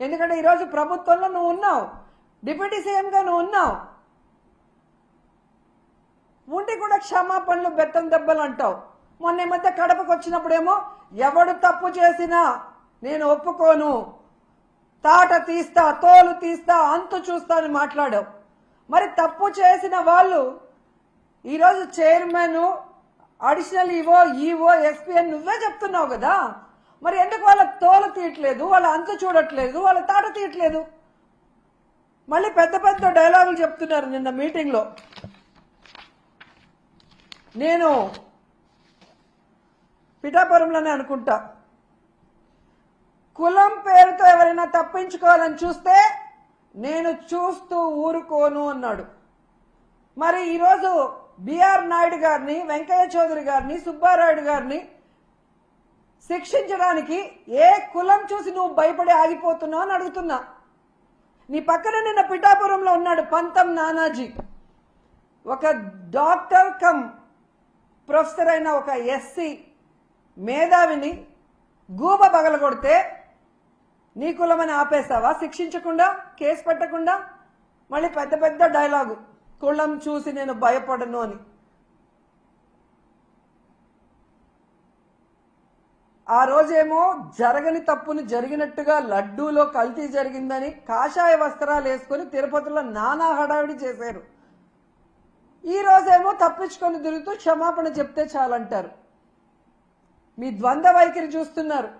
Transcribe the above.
ఎందుకంటే ఈరోజు ప్రభుత్వంలో నువ్వు ఉన్నావు, డిప్యూటీ సీఎంగా నువ్వు ఉన్నావు, ఉండి కూడా క్షమాపణలు బెత్తం దెబ్బలు అంటావు. మొన్న ఈ మధ్య కడపకు వచ్చినప్పుడేమో ఎవడు తప్పు చేసినా నేను ఒప్పుకోను, తాట తీస్తా, తోలు తీస్తా, అంతు చూస్తా అని మాట్లాడావు. మరి తప్పు చేసిన వాళ్ళు ఈరోజు చైర్మన్, అడిషనల్ ఈవో, ఎస్పీ అని నువ్వే చెప్తున్నావు కదా. మరి ఎందుకు వాళ్ళ తోలు తీయట్లేదు, వాళ్ళ అంతు చూడట్లేదు, వాళ్ళ తాట తీయట్లేదు? మళ్ళీ పెద్ద పెద్ద డైలాగులు చెప్తున్నారు. నిన్న మీటింగ్లో నేను పిఠాపురంలోనే అనుకుంటా, కులం పేరుతో ఎవరైనా తప్పించుకోవాలని చూస్తే నేను చూస్తూ ఊరుకోను అన్నాడు. మరి ఈరోజు బిఆర్ నాయుడు గారిని, వెంకయ్య చౌదరి గారిని, సుబ్బారాయుడు గారిని శిక్షించడానికి ఏ కులం చూసి నువ్వు భయపడి ఆగిపోతున్నావు అని అడుగుతున్నా. నీ పక్కన నిన్న పిఠాపురంలో ఉన్నాడు పంతం నానాజీ, ఒక డాక్టర్ కమ్ ప్రొఫెసర్ అయిన ఒక ఎస్సీ మేధావిని గూబ పగలగొడితే నీ కులమని ఆపేస్తావా? శిక్షించకుండా, కేసు పెట్టకుండా? మళ్ళీ పెద్ద పెద్ద డైలాగు, కులం చూసి నేను భయపడను అని. ఆ రోజేమో జరగని తప్పుని జరిగినట్టుగా లడ్డూలో కల్తీ జరిగిందని కాషాయ వస్త్రాలు వేసుకుని తిరుపతిలో నానా హడావిడి చేశారు. ఈ రోజేమో తప్పించుకొని తిరుగుతూ క్షమాపణ చెప్తే చాలంటారు. మీ ద్వంద్వ వైఖరి చూస్తున్నారు.